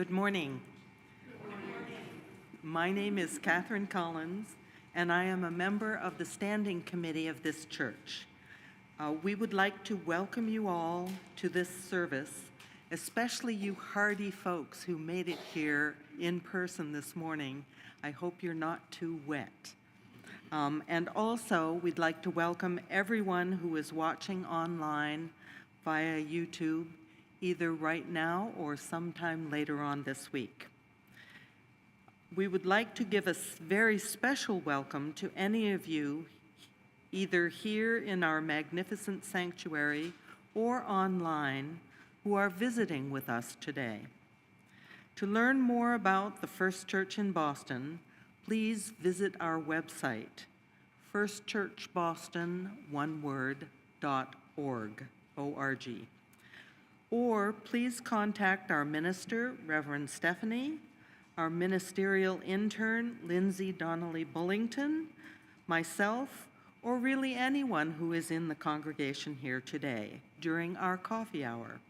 Good morning. My name is Catherine Collins, and I am a member of the Standing Committee of this church. We would like to welcome you all to this service, especially you hardy folks who made it here in person this morning. I hope you're not too wet. And also, we'd like to welcome everyone who is watching online via YouTube, either right now or sometime later on this week. We would like to give a very special welcome to any of you, either here in our magnificent sanctuary or online, who are visiting with us today. To learn more about the First Church in Boston, please visit our website, firstchurchboston.org. Or please contact our minister, Reverend Stephanie, our ministerial intern, Lindsay Donnelly Bullington, myself, or really anyone who is in the congregation here today during our coffee hour.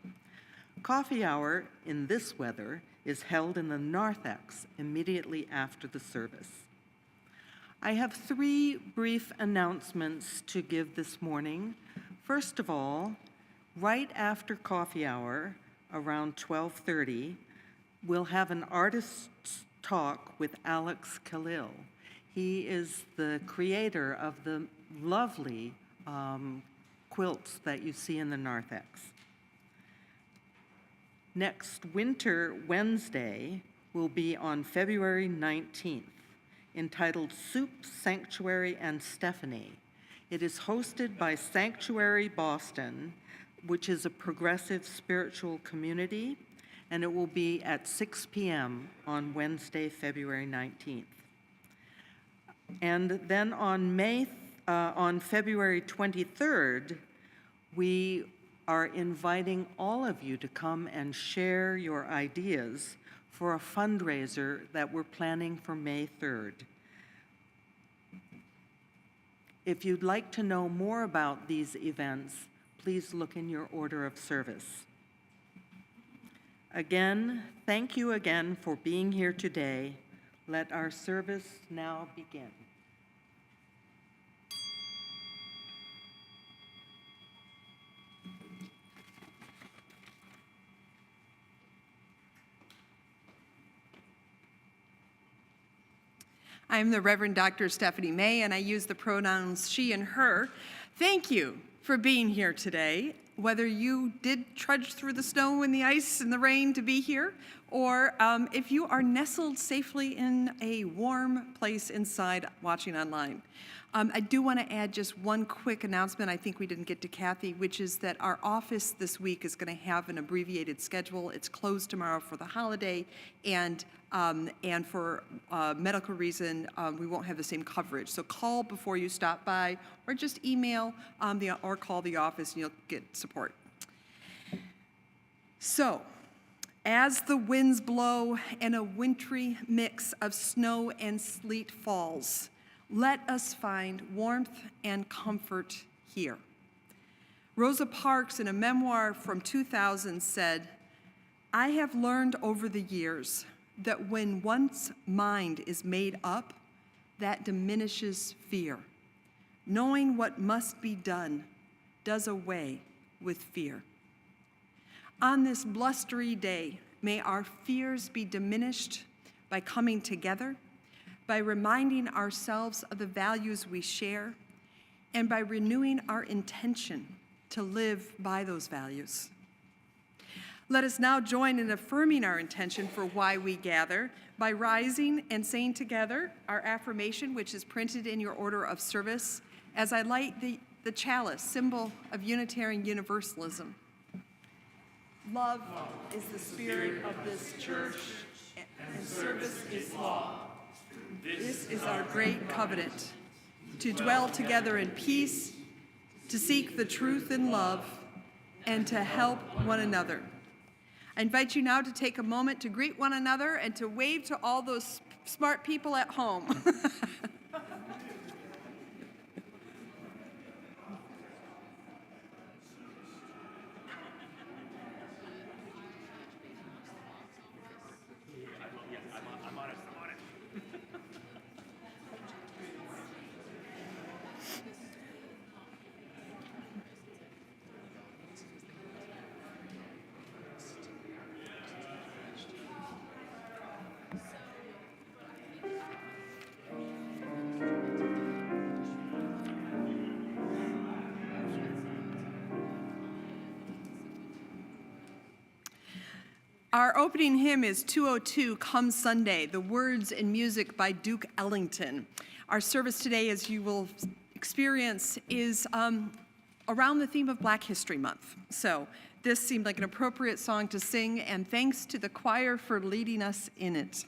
Coffee hour in this weather is held in the narthex immediately after the service. I have 3 brief announcements to give this morning. First of all, right after coffee hour, around 12:30, we'll have an artist's talk with Alex Khalil. He is the creator of the lovely quilts that you see in the narthex. Next Winter Wednesday will be on February 19th, entitled Soup, Sanctuary, and Stephanie. It is hosted by Sanctuary Boston, which is a progressive spiritual community, and it will be at 6 p.m. on Wednesday, February 19th. And then on February 23rd, we are inviting all of you to come and share your ideas for a fundraiser that we're planning for May 3rd. If you'd like to know more about these events, please look in your order of service. Again, thank you again for being here today. Let our service now begin. I'm the Reverend Dr. Stephanie May, and I use the pronouns she and her. Thank you for being here today, whether you did trudge through the snow and the ice and the rain to be here, or if you are nestled safely in a warm place inside watching online. I do want to add just one quick announcement. I think we didn't get to Kathy, which is that our office this week is going to have an abbreviated schedule. It's closed tomorrow for the holiday, and for medical reason, we won't have the same coverage. So call before you stop by, or just email or call the office, and you'll get support. So, as the winds blow and a wintry mix of snow and sleet falls, let us find warmth and comfort here. Rosa Parks, in a memoir from 2000, said, "I have learned over the years that when one's mind is made up, that diminishes fear. Knowing what must be done does away with fear." On this blustery day, may our fears be diminished by coming together, by reminding ourselves of the values we share, and by renewing our intention to live by those values. Let us now join in affirming our intention for why we gather by rising and saying together our affirmation, which is printed in your order of service, as I light the chalice, symbol of Unitarian Universalism. Love is the spirit of this church, and service is law. This is our great covenant, to dwell together in peace, to seek the truth in love, and to help one another. I invite you now to take a moment to greet one another and to wave to all those smart people at home. Our opening hymn is 202, Come Sunday, the words and music by Duke Ellington. Our service today, as you will experience, is around the theme of Black History Month. So this seemed like an appropriate song to sing, and thanks to the choir for leading us in it.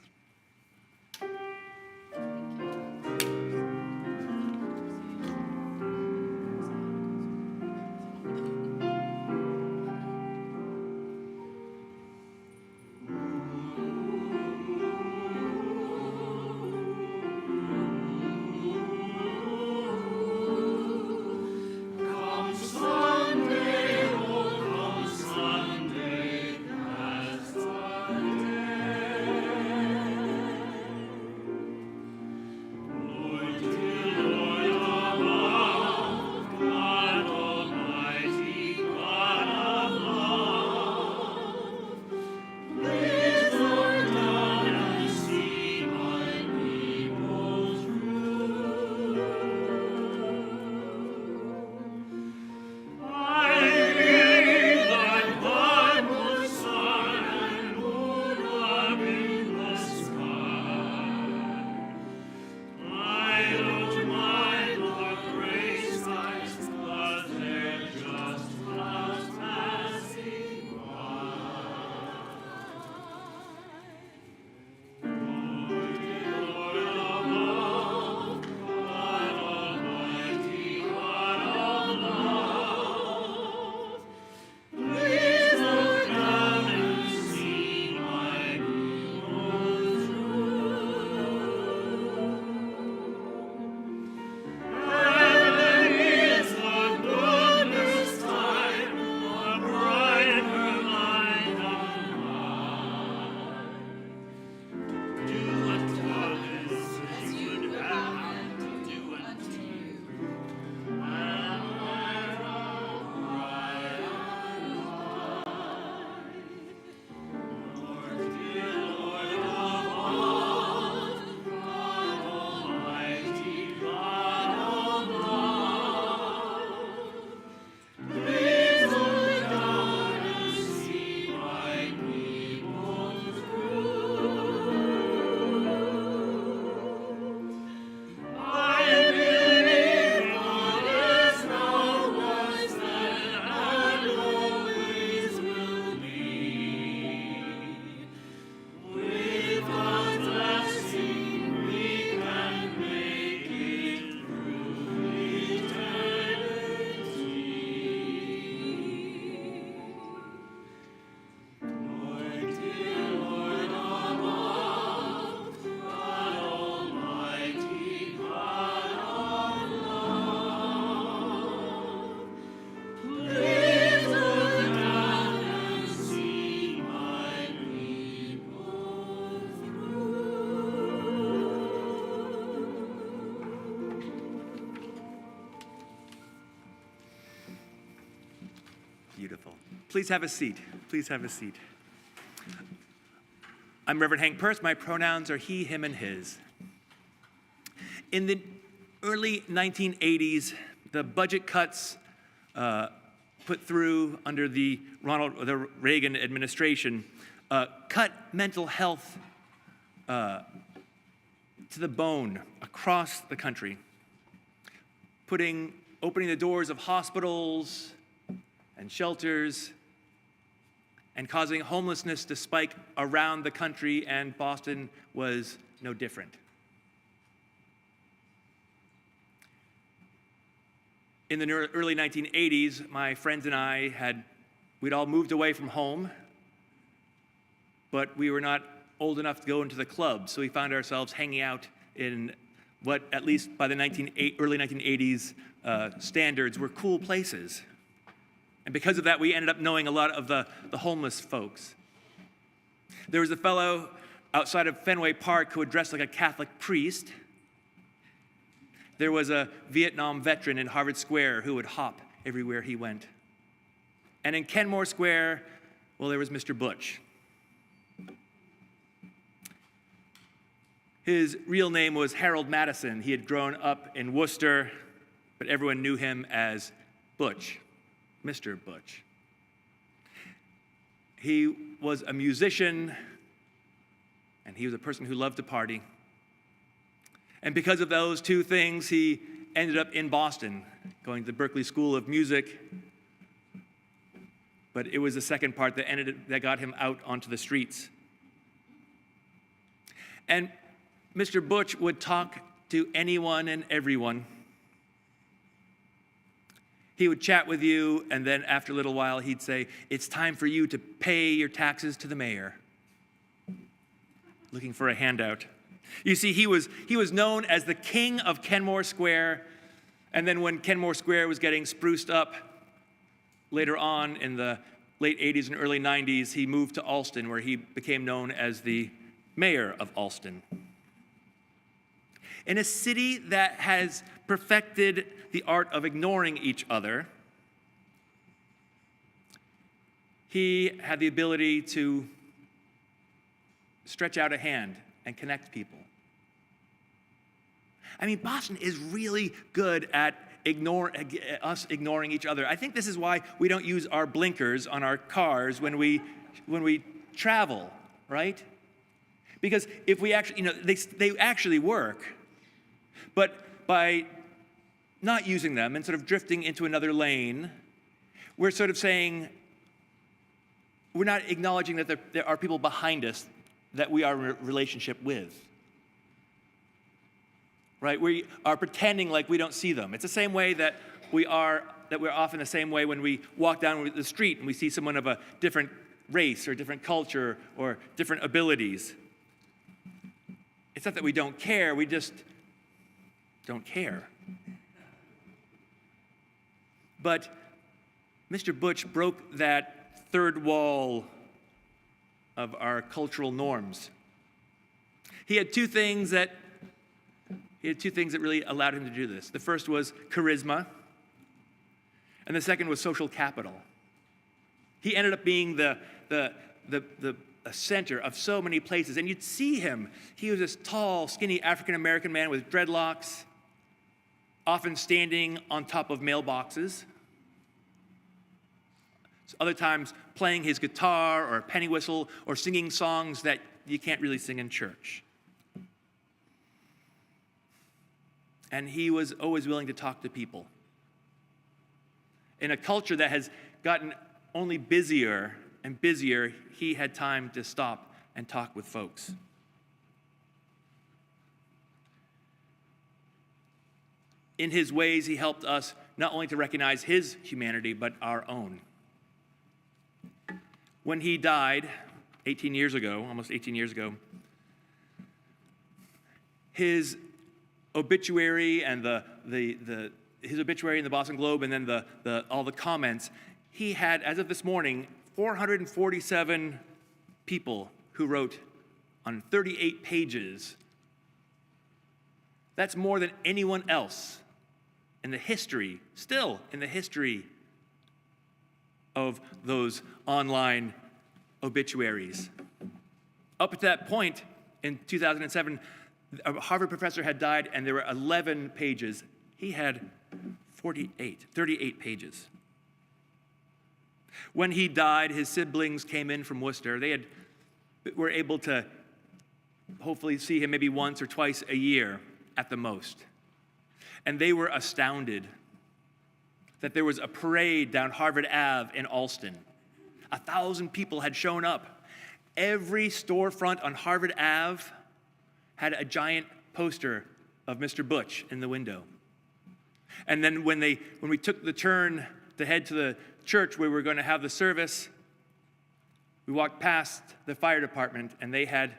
Beautiful. Please have a seat. Please have a seat. I'm Reverend Hank Peirce. My pronouns are he, him, and his. In the early 1980s, the budget cuts put through under the Reagan administration cut mental health to the bone across the country, opening the doors of hospitals and shelters, and causing homelessness to spike around the country, and Boston was no different. In the early 1980s, my friends and I we'd all moved away from home, but we were not old enough to go into the club, so we found ourselves hanging out in what, at least by the early 1980s standards, were cool places. And because of that, we ended up knowing a lot of the homeless folks. There was a fellow outside of Fenway Park who would dress like a Catholic priest. There was a Vietnam veteran in Harvard Square who would hop everywhere he went. And in Kenmore Square, well, there was Mr. Butch. His real name was Harold Madison. He had grown up in Worcester, but everyone knew him as Butch, Mr. Butch. He was a musician, and he was a person who loved to party. And because of those two things, he ended up in Boston, going to the Berklee School of Music. But it was the second part that got him out onto the streets. And Mr. Butch would talk to anyone and everyone. He would chat with you, and then after a little while, he'd say, "It's time for you to pay your taxes to the mayor," looking for a handout. You see, he was known as the king of Kenmore Square, and then when Kenmore Square was getting spruced up later on in the late 80s and early 90s, he moved to Allston, where he became known as the mayor of Allston. In a city that has perfected the art of ignoring each other, he had the ability to stretch out a hand and connect people. I mean, Boston is really good at us ignoring each other. I think this is why we don't use our blinkers on our cars when we travel, right? Because if we actually, they actually work, but by not using them and sort of drifting into another lane, we're sort of saying, we're not acknowledging that there are people behind us that we are in a relationship with. Right? We are pretending like we don't see them. It's the same way that we're often the same way when we walk down the street and we see someone of a different race or different culture or different abilities. It's not that we don't care, we just don't care. But Mr. Butch broke that third wall of our cultural norms. He had two things that really allowed him to do this. The first was charisma, and the second was social capital. He ended up being the center of so many places, and you'd see him. He was this tall, skinny African-American man with dreadlocks, often standing on top of mailboxes. Other times playing his guitar or penny whistle or singing songs that you can't really sing in church. And he was always willing to talk to people. In a culture that has gotten only busier and busier, he had time to stop and talk with folks. In his ways, he helped us not only to recognize his humanity, but our own. When he died 18 years ago, almost 18 years ago, his obituary and his obituary in the Boston Globe, and then all the comments, he had, as of this morning, 447 people who wrote on 38 pages. That's more than anyone else in the history, still in the history of those online obituaries. Up at that point in 2007, a Harvard professor had died and there were 11 pages. He had 38 pages. When he died, his siblings came in from Worcester. They were able to hopefully see him maybe once or twice a year at the most. And they were astounded that there was a parade down Harvard Ave in Allston. 1,000 people had shown up. Every storefront on Harvard Ave had a giant poster of Mr. Butch in the window. And then when we took the turn to head to the church where we were going to have the service, we walked past the fire department, and they had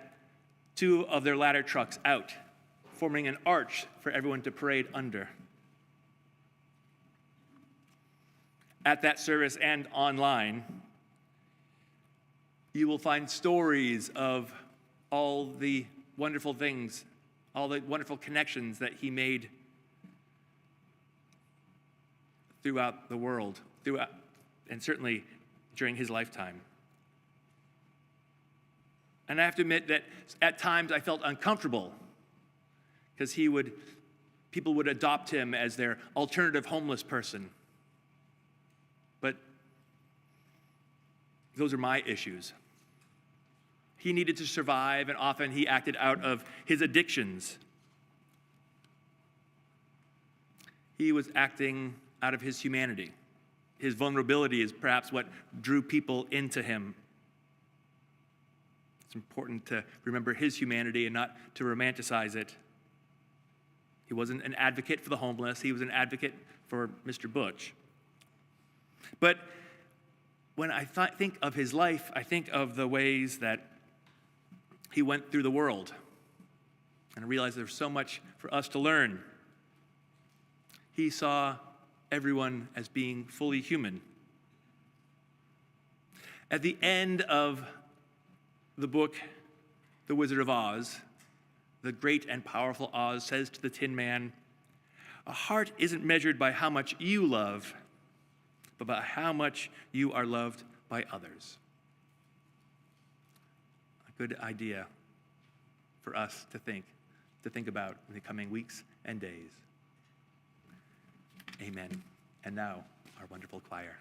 2 of their ladder trucks out, forming an arch for everyone to parade under. At that service and online, you will find stories of all the wonderful things, all the wonderful connections that he made throughout the world, and certainly during his lifetime. And I have to admit that at times I felt uncomfortable because people would adopt him as their alternative homeless person. But Those are my issues. He needed to survive, and often he acted out of his addictions. He was acting out of his humanity. His vulnerability is perhaps what drew people into him. It's important to remember his humanity and not to romanticize it. He wasn't an advocate for the homeless. He was an advocate for Mr. Butch. But when I think of his life, I think of the ways that he went through the world. And I realize there's so much for us to learn. He saw everyone as being fully human. At the end of the book, The Wizard of Oz, the great and powerful Oz says to the Tin Man, "A heart isn't measured by how much you love, but by how much you are loved by others." A good idea for us to think about in the coming weeks and days. Amen. And now, our wonderful choir.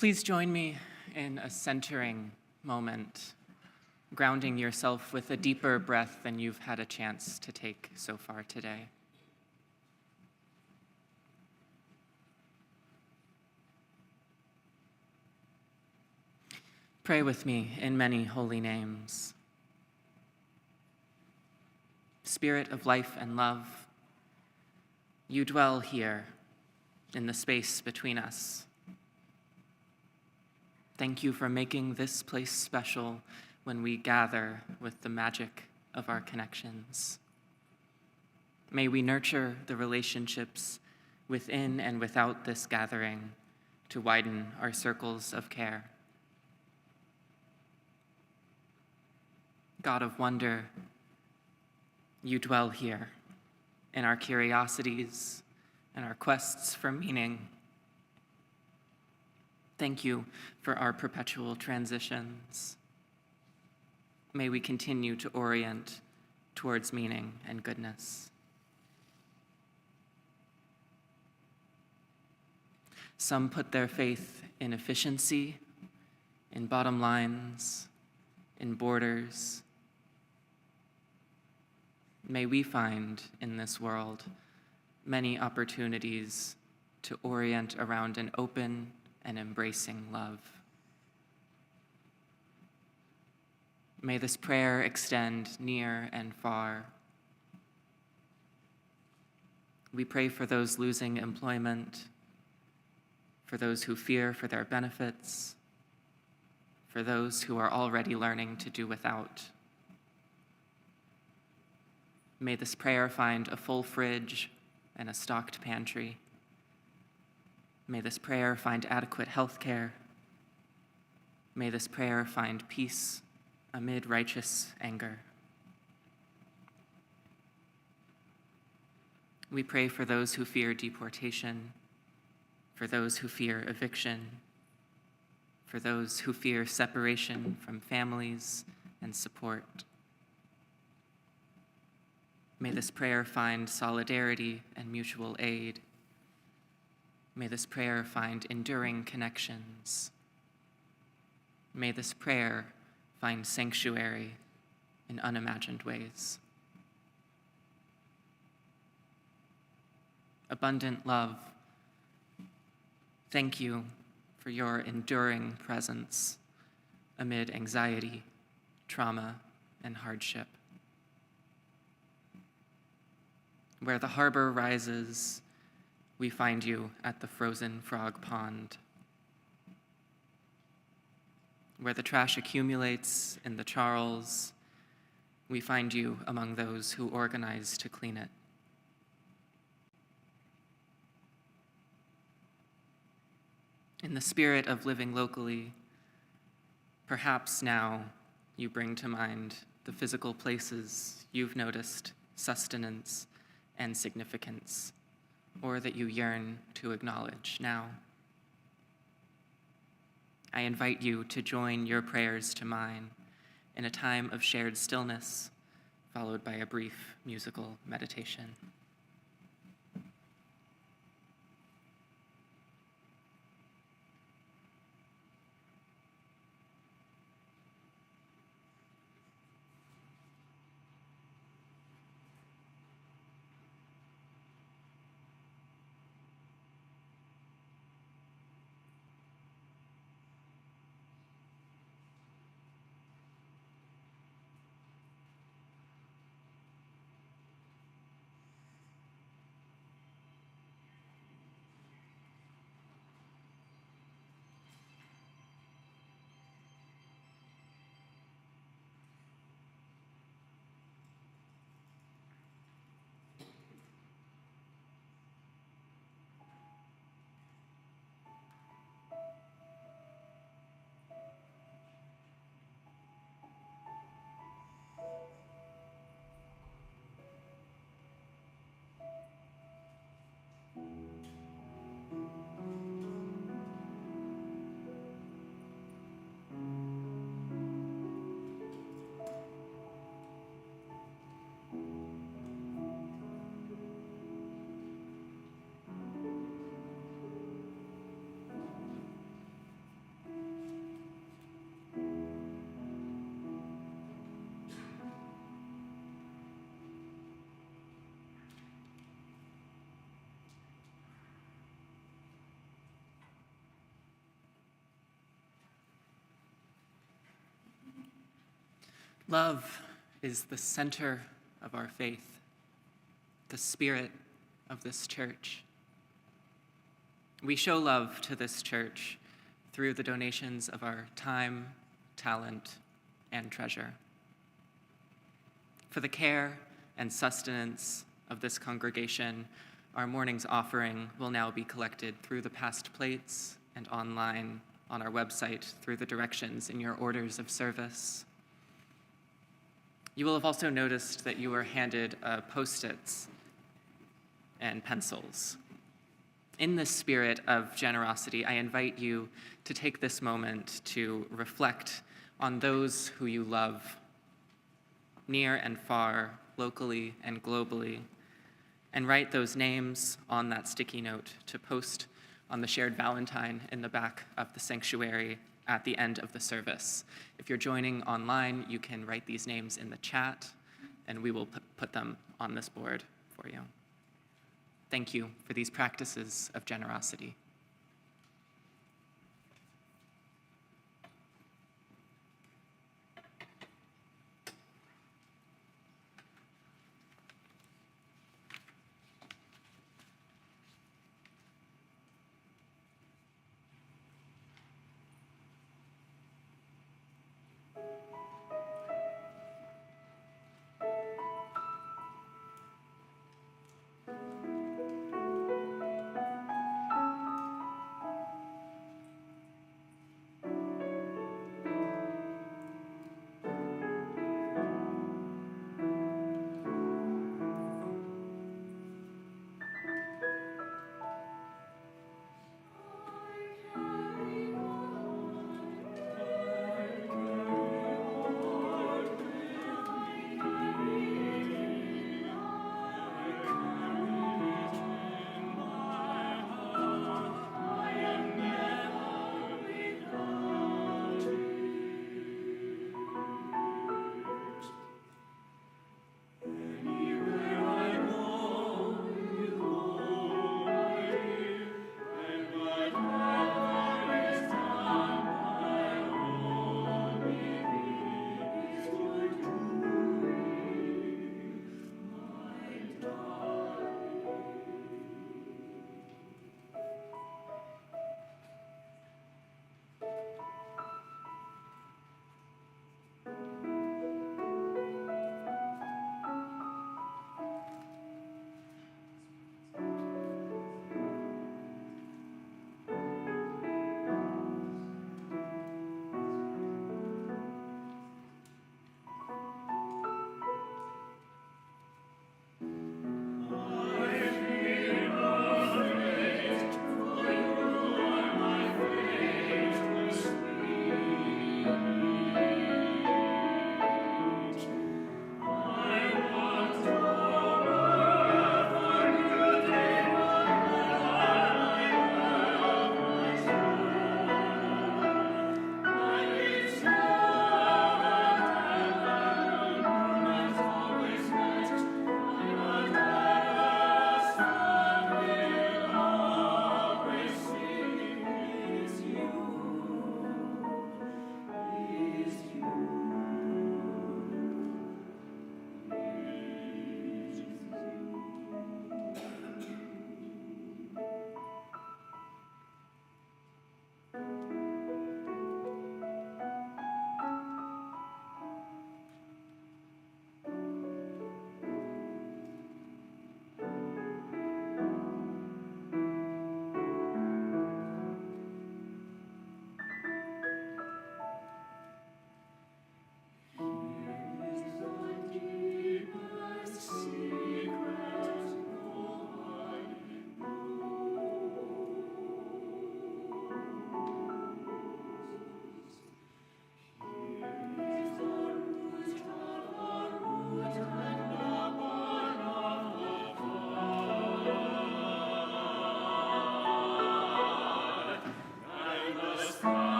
Please join me in a centering moment, grounding yourself with a deeper breath than you've had a chance to take so far today. Pray with me in many holy names. Spirit of life and love, you dwell here in the space between us. Thank you for making this place special when we gather with the magic of our connections. May we nurture the relationships within and without this gathering to widen our circles of care. God of wonder, you dwell here in our curiosities and our quests for meaning. Thank you for our perpetual transitions. May we continue to orient towards meaning and goodness. Some put their faith in efficiency, in bottom lines, in borders. May we find in this world many opportunities to orient around an open and embracing love. May this prayer extend near and far. We pray for those losing employment, for those who fear for their benefits, for those who are already learning to do without. May this prayer find a full fridge and a stocked pantry. May this prayer find adequate health care. May this prayer find peace amid righteous anger. We pray for those who fear deportation, for those who fear eviction, for those who fear separation from families and support. May this prayer find solidarity and mutual aid. May this prayer find enduring connections. May this prayer find sanctuary in unimagined ways. Abundant love, thank you for your enduring presence amid anxiety, trauma, and hardship. Where the harbor rises, we find you at the frozen frog pond. Where the trash accumulates in the Charles, we find you among those who organize to clean it. In the spirit of living locally, perhaps now you bring to mind the physical places you've noticed sustenance and significance, or that you yearn to acknowledge now. I invite you to join your prayers to mine in a time of shared stillness, followed by a brief musical meditation. Love is the center of our faith, the spirit of this church. We show love to this church through the donations of our time, talent, and treasure. For the care and sustenance of this congregation, our morning's offering will now be collected through the past plates and online on our website through the directions in your orders of service. You will have also noticed that you were handed Post-its and pencils. In the spirit of generosity, I invite you to take this moment to reflect on those who you love, near and far, locally and globally, and write those names on that sticky note to post on the shared Valentine in the back of the sanctuary at the end of the service. If you're joining online, you can write these names in the chat, and we will put them on this board for you. Thank you for these practices of generosity.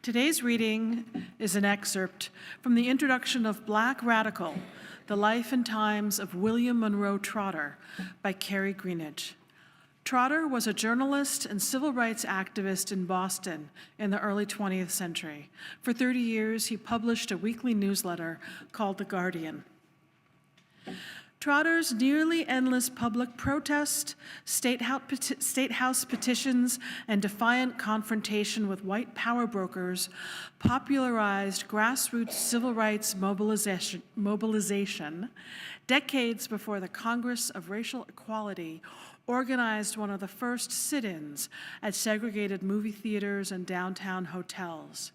Today's reading is an excerpt from the introduction of Black Radical, The Life and Times of William Monroe Trotter by Carrie Greenidge. Trotter was a journalist and civil rights activist in Boston in the early 20th century. For 30 years, he published a weekly newsletter called The Guardian. Trotter's nearly endless public protest, state house petitions, and defiant confrontation with white power brokers popularized grassroots civil rights mobilization decades before the Congress of Racial Equality organized one of the first sit-ins at segregated movie theaters and downtown hotels.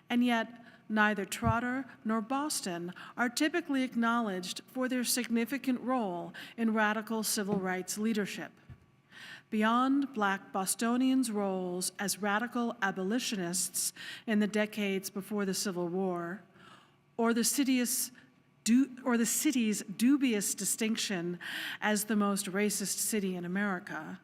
And yet, neither Trotter nor Boston are typically acknowledged for their significant role in radical civil rights leadership. Beyond Black Bostonians' roles as radical abolitionists in the decades before the Civil War, or the city's dubious distinction as the most racist city in America,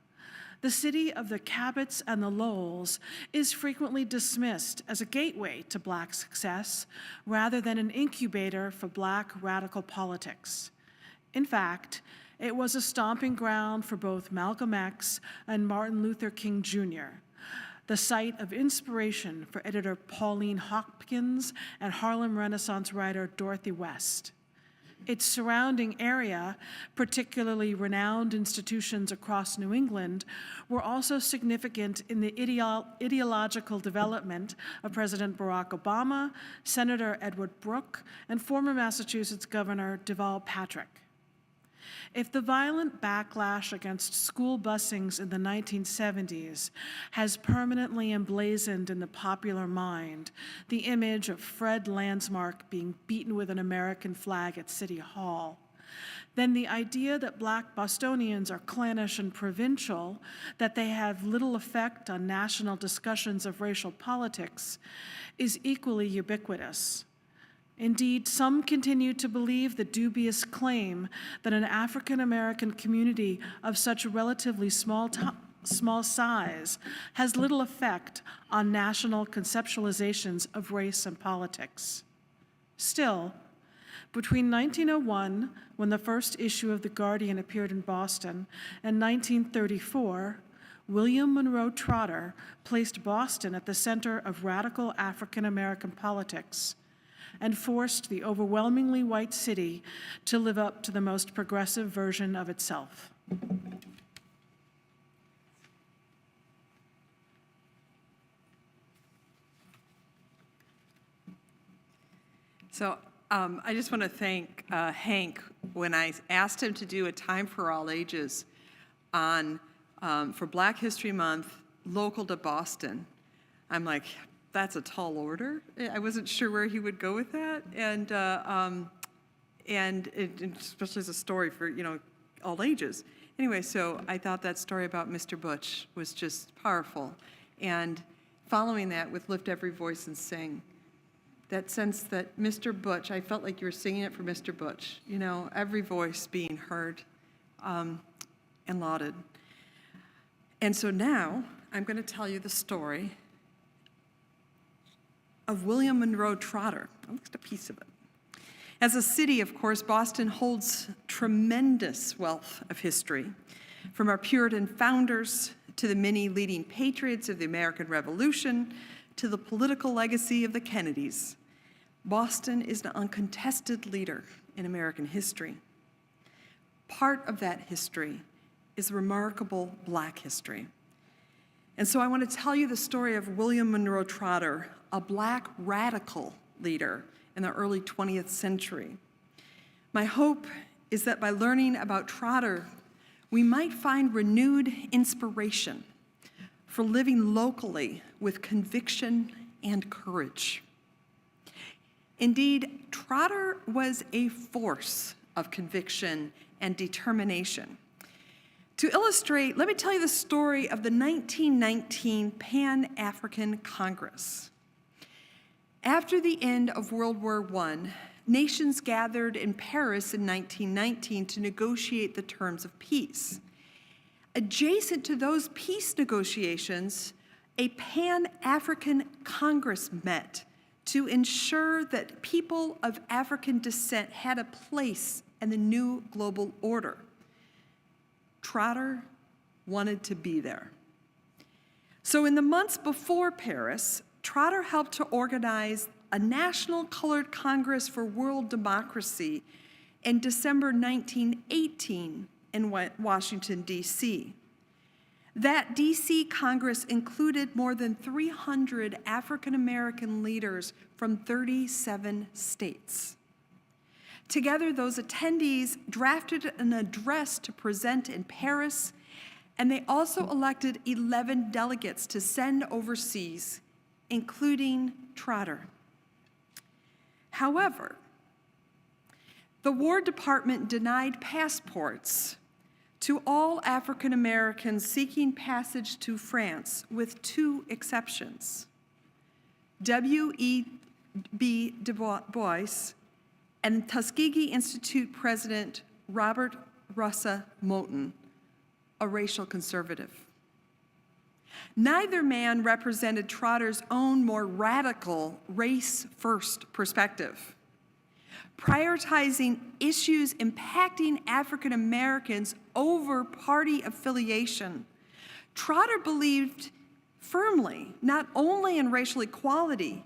the city of the Cabots and the Lowells is frequently dismissed as a gateway to Black success rather than an incubator for Black radical politics. In fact, it was a stomping ground for both Malcolm X and Martin Luther King Jr., the site of inspiration for editor Pauline Hopkins and Harlem Renaissance writer Dorothy West. Its surrounding area, particularly renowned institutions across New England, were also significant in the ideological development of President Barack Obama, Senator Edward Brooke, and former Massachusetts Governor Deval Patrick. If the violent backlash against school busings in the 1970s has permanently emblazoned in the popular mind the image of Fred Landsmark being beaten with an American flag at City Hall, then the idea that Black Bostonians are clannish and provincial, that they have little effect on national discussions of racial politics, is equally ubiquitous. Indeed, some continue to believe the dubious claim that an African American community of such a relatively small size has little effect on national conceptualizations of race and politics. Still, between 1901, when the first issue of The Guardian appeared in Boston, and 1934, William Monroe Trotter placed Boston at the center of radical African American politics and forced the overwhelmingly white city to live up to the most progressive version of itself. So I just want to thank Hank when I asked him to do a Time for All Ages on for Black History Month, local to Boston. I'm like, that's a tall order. I wasn't sure where he would go with that, and especially as a story for all ages. Anyway, so I thought that story about Mr. Butch was just powerful, and following that with Lift Every Voice and Sing, that sense that Mr. Butch, I felt like you were singing it for Mr. Butch. Every voice being heard and lauded. And so now I'm going to tell you the story of William Monroe Trotter, at least a piece of it. As a city, of course, Boston holds tremendous wealth of history, from our Puritan founders to the many leading patriots of the American Revolution to the political legacy of the Kennedys. Boston is an uncontested leader in American history. Part of that history is remarkable Black history. And so I want to tell you the story of William Monroe Trotter, a Black radical leader in the early 20th century. My hope is that by learning about Trotter, we might find renewed inspiration for living locally with conviction and courage. Indeed, Trotter was a force of conviction and determination. To illustrate, let me tell you the story of the 1919 Pan-African Congress. After the end of World War I, nations gathered in Paris in 1919 to negotiate the terms of peace. Adjacent to those peace negotiations, a Pan-African Congress met to ensure that people of African descent had a place in the new global order. Trotter wanted to be there. So in the months before Paris, Trotter helped to organize a National Colored Congress for World Democracy in December 1918 in Washington, D.C. That D.C. Congress included more than 300 African American leaders from 37 states. Together, those attendees drafted an address to present in Paris, and they also elected 11 delegates to send overseas, including Trotter. However, the War Department denied passports to all African Americans seeking passage to France, with 2 exceptions. W.E.B. Du Bois and Tuskegee Institute President Robert Russell Moton, a racial conservative. Neither man represented Trotter's own more radical race-first perspective, prioritizing issues impacting African Americans over party affiliation. Trotter believed firmly not only in racial equality,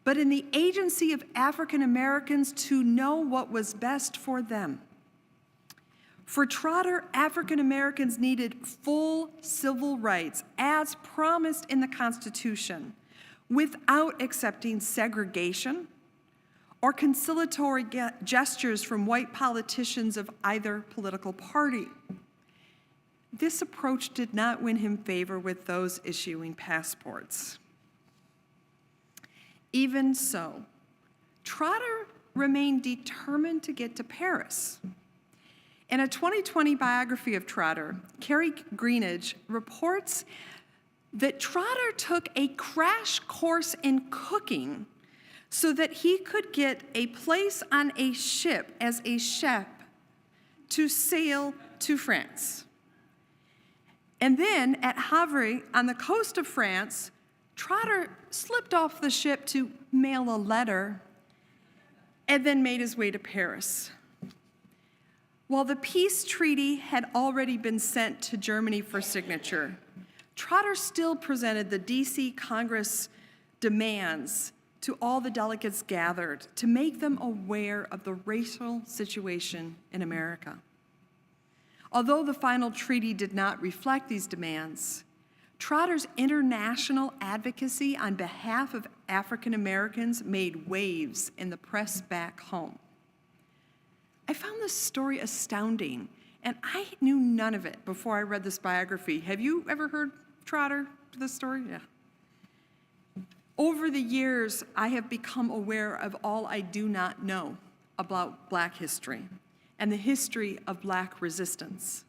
but in the agency of African Americans to know what was best for them. For Trotter, African Americans needed full civil rights as promised in the Constitution, without accepting segregation or conciliatory gestures from white politicians of either political party. This approach did not win him favor with those issuing passports. Even so, Trotter remained determined to get to Paris. In a 2020 biography of Trotter, Carrie Greenidge reports that Trotter took a crash course in cooking so that he could get a place on a ship as a chef to sail to France. And then at Havre, on the coast of France, Trotter slipped off the ship to mail a letter and then made his way to Paris. While the peace treaty had already been sent to Germany for signature, Trotter still presented the D.C. Congress demands to all the delegates gathered to make them aware of the racial situation in America. Although the final treaty did not reflect these demands, Trotter's international advocacy on behalf of African Americans made waves in the press back home. I found this story astounding, and I knew none of it before I read this biography. Have you ever heard Trotter, this story? Yeah. Over the years, I have become aware of all I do not know about Black history and the history of Black resistance.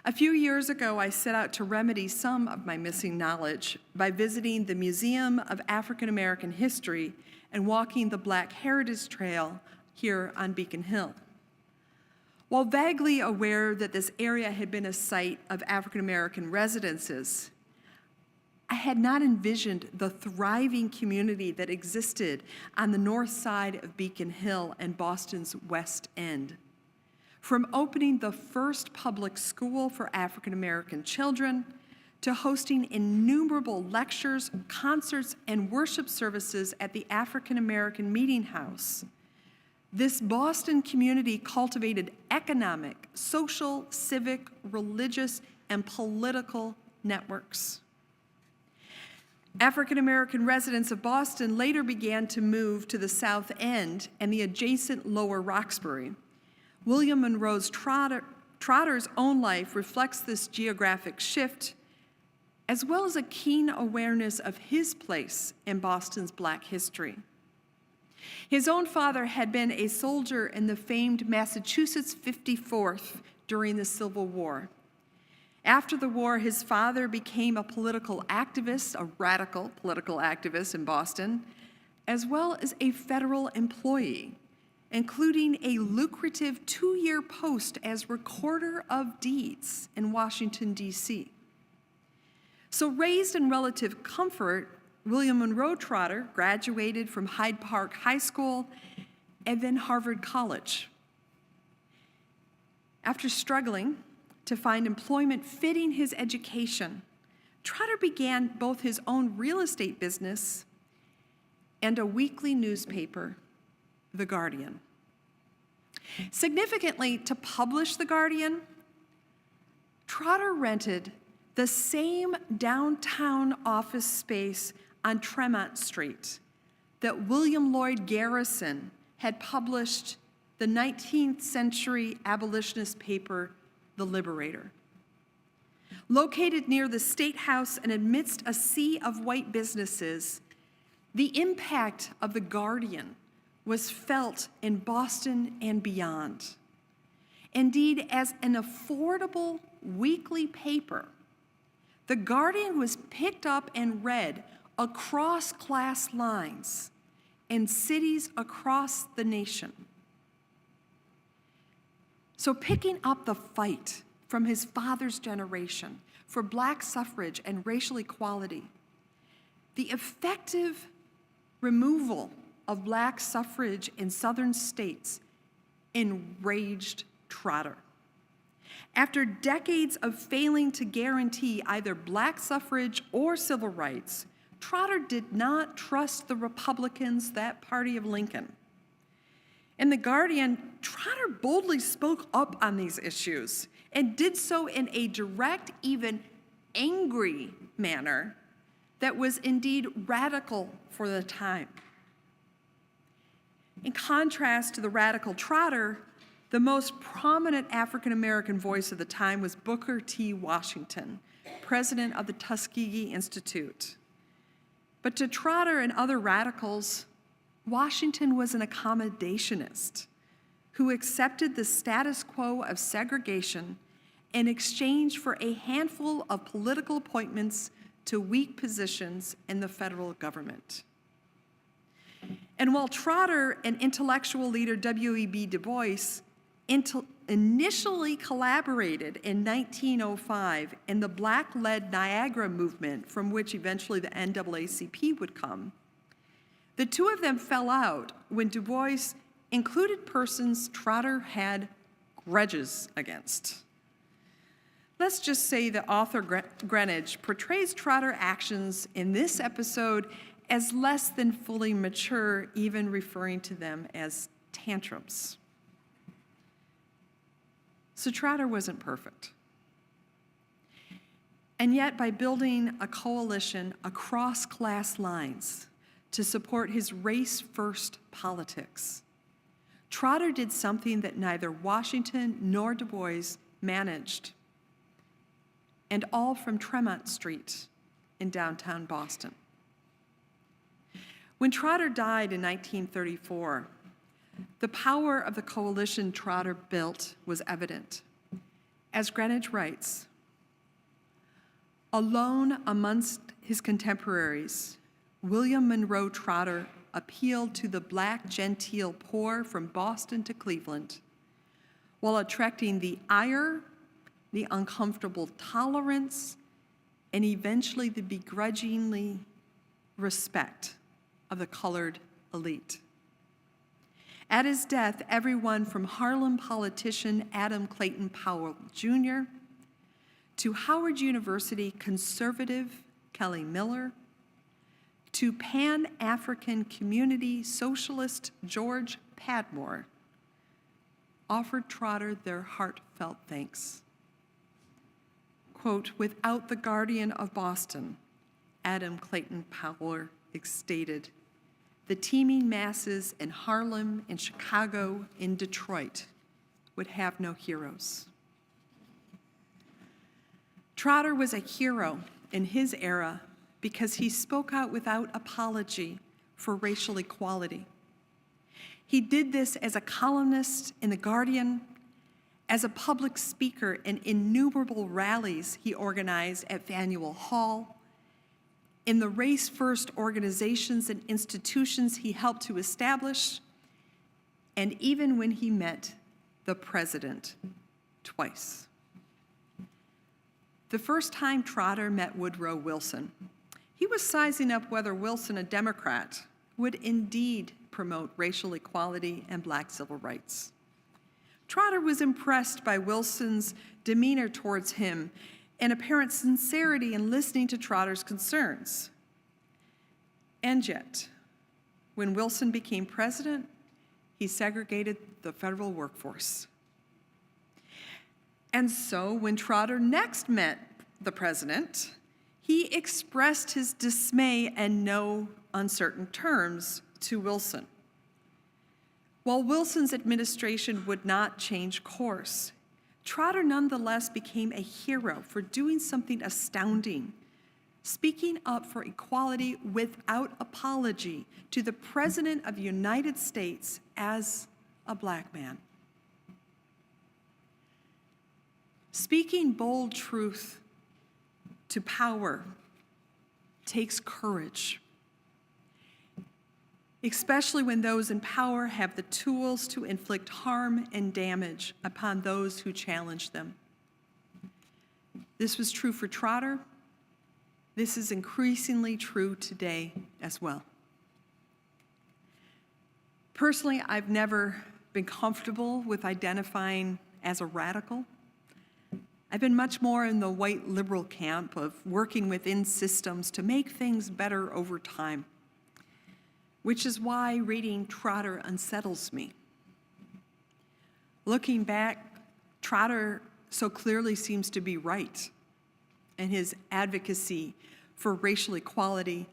A few years ago, I set out to remedy some of my missing knowledge by visiting the Museum of African American History and walking the Black Heritage Trail here on Beacon Hill. While vaguely aware that this area had been a site of African American residences, I had not envisioned the thriving community that existed on the north side of Beacon Hill and Boston's West End. From opening the first public school for African American children, to hosting innumerable lectures, concerts, and worship services at the African American Meeting House, this Boston community cultivated economic, social, civic, religious, and political networks. African American residents of Boston later began to move to the South End and the adjacent Lower Roxbury. William Monroe Trotter's own life reflects this geographic shift, as well as a keen awareness of his place in Boston's Black history. His own father had been a soldier in the famed Massachusetts 54th during the Civil War. After the war, his father became a political activist, a radical political activist in Boston, as well as a federal employee, including a lucrative 2-year post as Recorder of Deeds in Washington, D.C. So raised in relative comfort, William Monroe Trotter graduated from Hyde Park High School and then Harvard College. After struggling to find employment fitting his education, Trotter began both his own real estate business and a weekly newspaper, The Guardian. Significantly, to publish The Guardian, Trotter rented the same downtown office space on Tremont Street that William Lloyd Garrison had published the 19th century abolitionist paper, The Liberator. Located near the State House and amidst a sea of white businesses, the impact of The Guardian was felt in Boston and beyond. Indeed, as an affordable weekly paper, The Guardian was picked up and read across class lines in cities across the nation. So picking up the fight from his father's generation for Black suffrage and racial equality, the effective removal of Black suffrage in southern states enraged Trotter. After decades of failing to guarantee either Black suffrage or civil rights, Trotter did not trust the Republicans, that party of Lincoln. In The Guardian, Trotter boldly spoke up on these issues and did so in a direct, even angry manner that was indeed radical for the time. In contrast to the radical Trotter, the most prominent African-American voice of the time was Booker T. Washington, president of the Tuskegee Institute. But to Trotter and other radicals, Washington was an accommodationist who accepted the status quo of segregation in exchange for a handful of political appointments to weak positions in the federal government. And while Trotter and intellectual leader W.E.B. Du Bois initially collaborated in 1905 in the Black-led Niagara movement, from which eventually the NAACP would come, the two of them fell out when Du Bois included persons Trotter had grudges against. Let's just say that author Greenidge portrays Trotter actions in this episode as less than fully mature, even referring to them as tantrums. So Trotter wasn't perfect. And yet, by building a coalition across class lines to support his race-first politics, Trotter did something that neither Washington nor Du Bois managed, and all from Tremont Street in downtown Boston. When Trotter died in 1934, the power of the coalition Trotter built was evident. As Greenidge writes, alone amongst his contemporaries, William Monroe Trotter appealed to the Black genteel poor from Boston to Cleveland, while attracting the ire, the uncomfortable tolerance, and eventually the begrudgingly respect of the colored elite. At his death, everyone from Harlem politician Adam Clayton Powell Jr. to Howard University conservative Kelly Miller, to Pan-African community socialist George Padmore, offered Trotter their heartfelt thanks. Quote, without the Guardian of Boston, Adam Clayton Powell stated, the teeming masses in Harlem, in Chicago, in Detroit would have no heroes. Trotter was a hero in his era because he spoke out without apology for racial equality. He did this as a columnist in The Guardian, as a public speaker in innumerable rallies he organized at Faneuil Hall, in the race-first organizations and institutions he helped to establish, and even when he met the president twice. the first time Trotter met Woodrow Wilson, he was sizing up whether Wilson, a Democrat, would indeed promote racial equality and black civil rights. Trotter was impressed by Wilson's demeanor towards him and apparent sincerity in listening to Trotter's concerns. And yet, when Wilson became president, he segregated the federal workforce. And so when Trotter next met the president, he expressed his dismay in no uncertain terms to Wilson. While Wilson's administration would not change course, Trotter nonetheless became a hero for doing something astounding, speaking up for equality without apology to the President of the United States as a black man. Speaking bold truth to power takes courage, especially when those in power have the tools to inflict harm and damage upon those who challenge them. This was true for Trotter. This is increasingly true today as well. Personally, I've never been comfortable with identifying as a radical. I've been much more in the white liberal camp of working within systems to make things better over time, which is why reading Trotter unsettles me. Looking back, Trotter so clearly seems to be right in his advocacy for racial equality,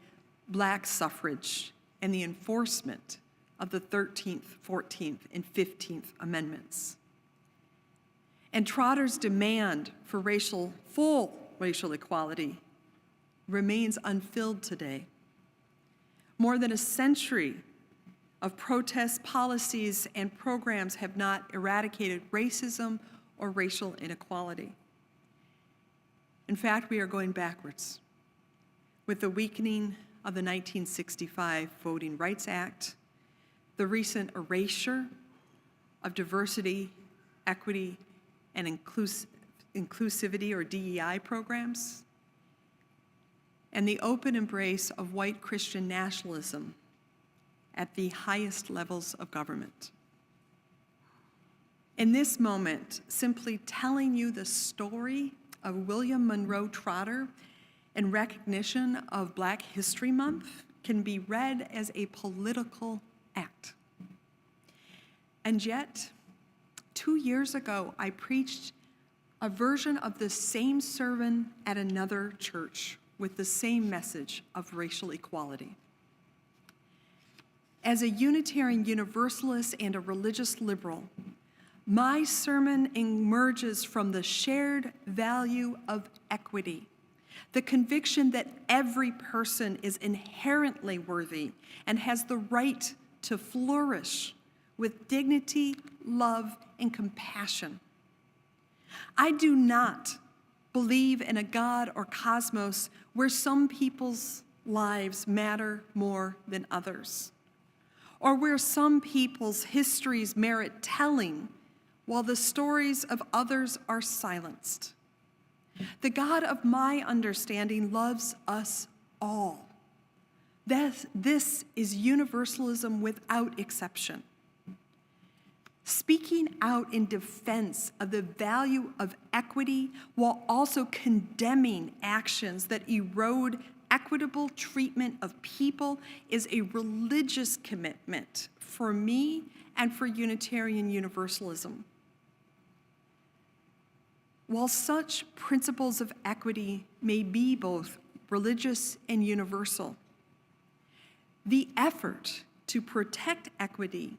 black suffrage, and the enforcement of the 13th, 14th, and 15th Amendments. And Trotter's demand for full racial equality remains unfilled today. More than a century of protest policies and programs have not eradicated racism or racial inequality. In fact, we are going backwards with the weakening of the 1965 Voting Rights Act, the recent erasure of diversity, equity, and inclusivity or DEI programs, and the open embrace of white Christian nationalism at the highest levels of government. In this moment, simply telling you the story of William Monroe Trotter in recognition of Black History Month can be read as a political act. And yet, 2 years ago, I preached a version of the same sermon at another church with the same message of racial equality. As a Unitarian Universalist and a religious liberal, my sermon emerges from the shared value of equity, the conviction that every person is inherently worthy and has the right to flourish with dignity, love, and compassion. I do not believe in a God or cosmos where some people's lives matter more than others, or where some people's histories merit telling while the stories of others are silenced. The God of my understanding loves us all. This is universalism without exception. Speaking out in defense of the value of equity while also condemning actions that erode equitable treatment of people is a religious commitment for me and for Unitarian Universalism. While such principles of equity may be both religious and universal, the effort to protect equity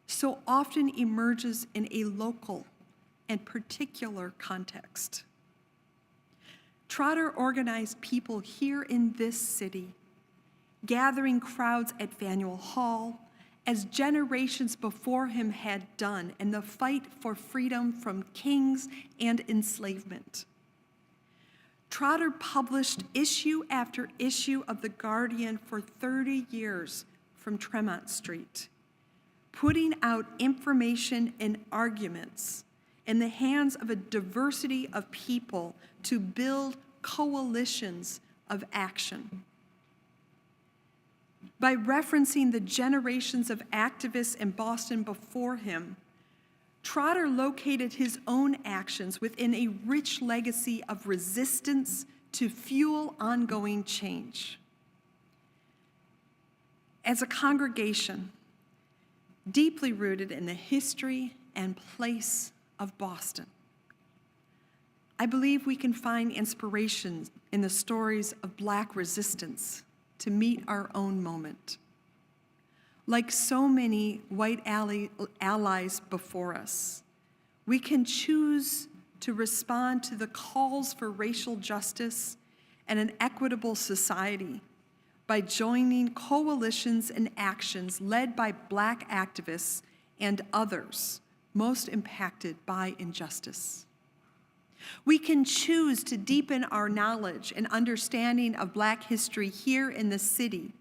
so often emerges in a local and particular context. Trotter organized people here in this city, gathering crowds at Faneuil Hall, as generations before him had done in the fight for freedom from kings and enslavement. Trotter published issue after issue of The Guardian for 30 years from Tremont Street, putting out information and arguments in the hands of a diversity of people to build coalitions of action. By referencing the generations of activists in Boston before him, Trotter located his own actions within a rich legacy of resistance to fuel ongoing change. As a congregation, deeply rooted in the history and place of Boston, I believe we can find inspiration in the stories of Black resistance to meet our own moment. Like so many white allies before us, we can choose to respond to the calls for racial justice and an equitable society by joining coalitions and actions led by Black activists and others most impacted by injustice. We can choose to deepen our knowledge and understanding of Black history here in the city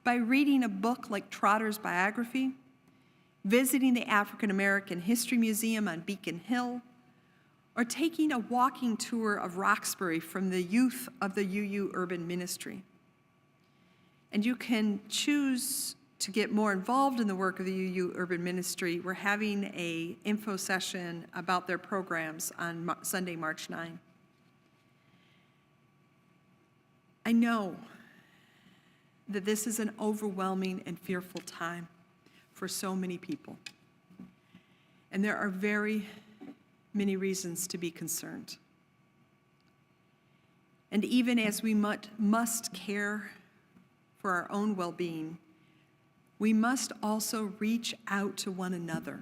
by reading a book like Trotter's biography, visiting the African American History Museum on Beacon Hill, or taking a walking tour of Roxbury from the youth of the UU Urban Ministry. And you can choose to get more involved in the work of the UU Urban Ministry. We're having an info session about their programs on Sunday, March 9. I know that this is an overwhelming and fearful time for so many people. And there are very many reasons to be concerned. And even as we must care for our own well-being, we must also reach out to one another,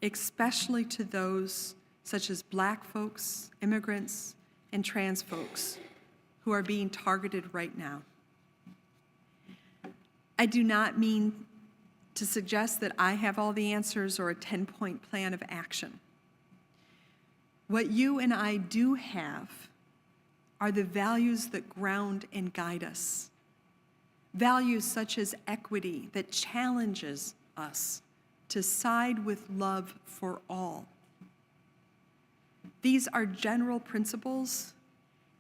especially to those such as Black folks, immigrants, and trans folks who are being targeted right now. I do not mean to suggest that I have all the answers or a 10-point plan of action. What you and I do have are the values that ground and guide us. Values such as equity that challenges us to side with love for all. These are general principles,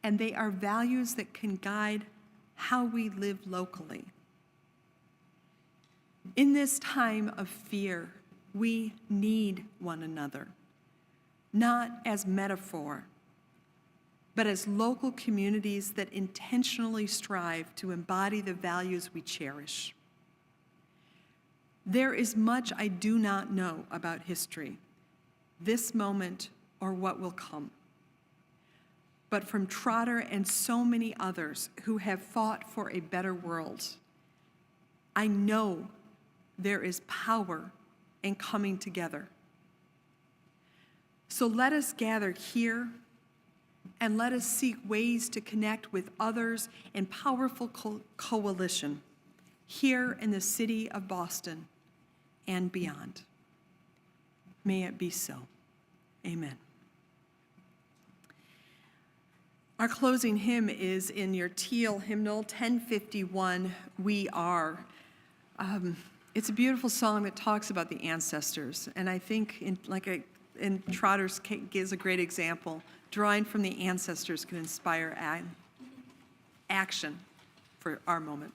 and they are values that can guide how we live locally. In this time of fear, we need one another, not as metaphor, but as local communities that intentionally strive to embody the values we cherish. There is much I do not know about history, this moment or what will come. But from Trotter and so many others who have fought for a better world, I know there is power in coming together. So let us gather here and let us seek ways to connect with others in powerful coalition here in the city of Boston and beyond. May it be so. Amen. Our closing hymn is in your teal hymnal, 1051, We Are. It's a beautiful song that talks about the ancestors, and I think in Trotter's case gives a great example. Drawing from the ancestors can inspire action for our moment.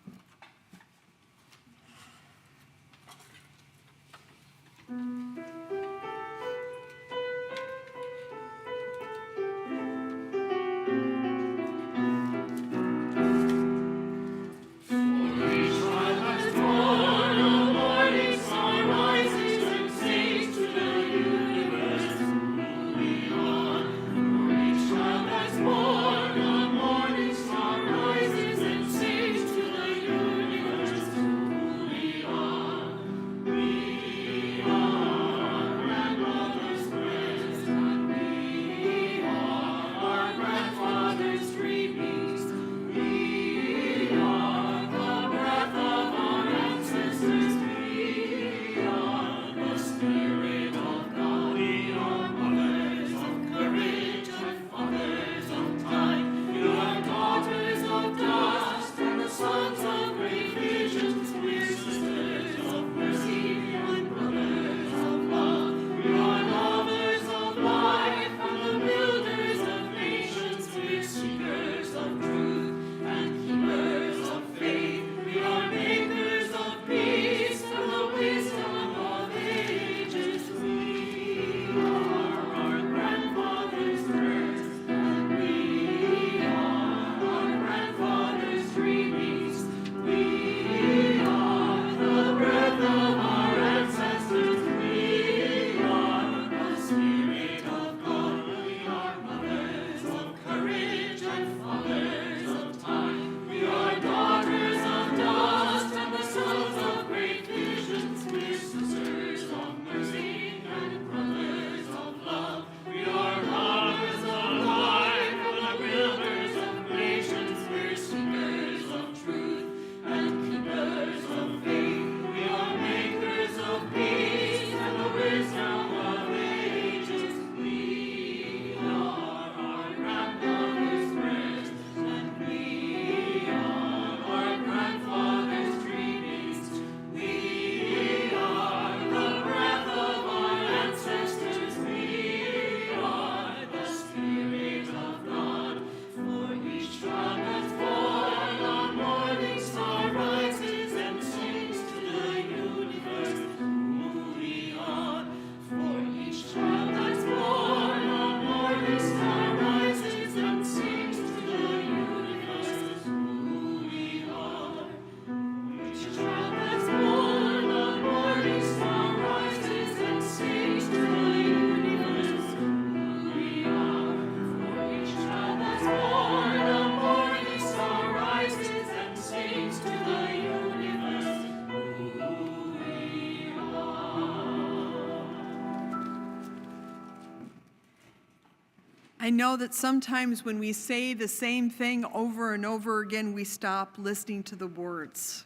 I know that sometimes when we say the same thing over and over again, we stop listening to the words.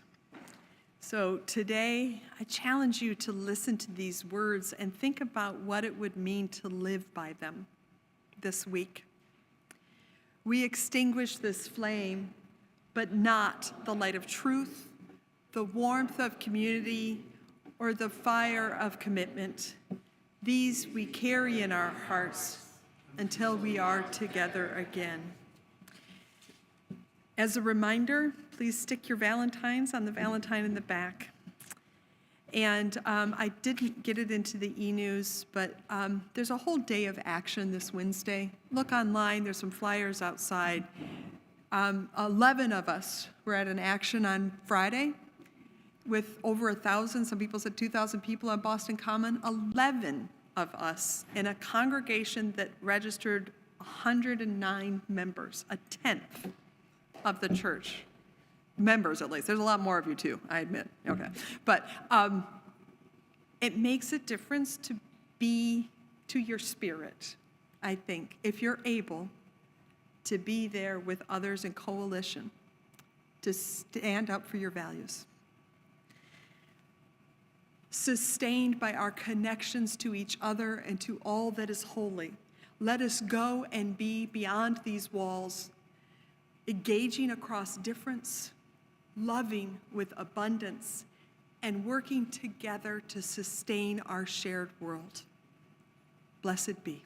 So today, I challenge you to listen to these words and think about what it would mean to live by them this week. We extinguish this flame, but not the light of truth, the warmth of community, or the fire of commitment. These we carry in our hearts until we are together again. As a reminder, please stick your Valentines on the Valentine in the back. And I didn't get it into the e-news, but there's a whole day of action this Wednesday. Look online, there's some flyers outside. 11 of us were at an action on Friday with over 1,000, some people said 2,000 people on Boston Common. 11 of us in a congregation that registered 109 members, a tenth of the church. Members, at least. There's a lot more of you, too, I admit. Okay. But it makes a difference to be to your spirit, I think, if you're able to be there with others in coalition, to stand up for your values. Sustained by our connections to each other and to all that is holy, let us go and be beyond these walls, engaging across difference, loving with abundance, and working together to sustain our shared world. Blessed be.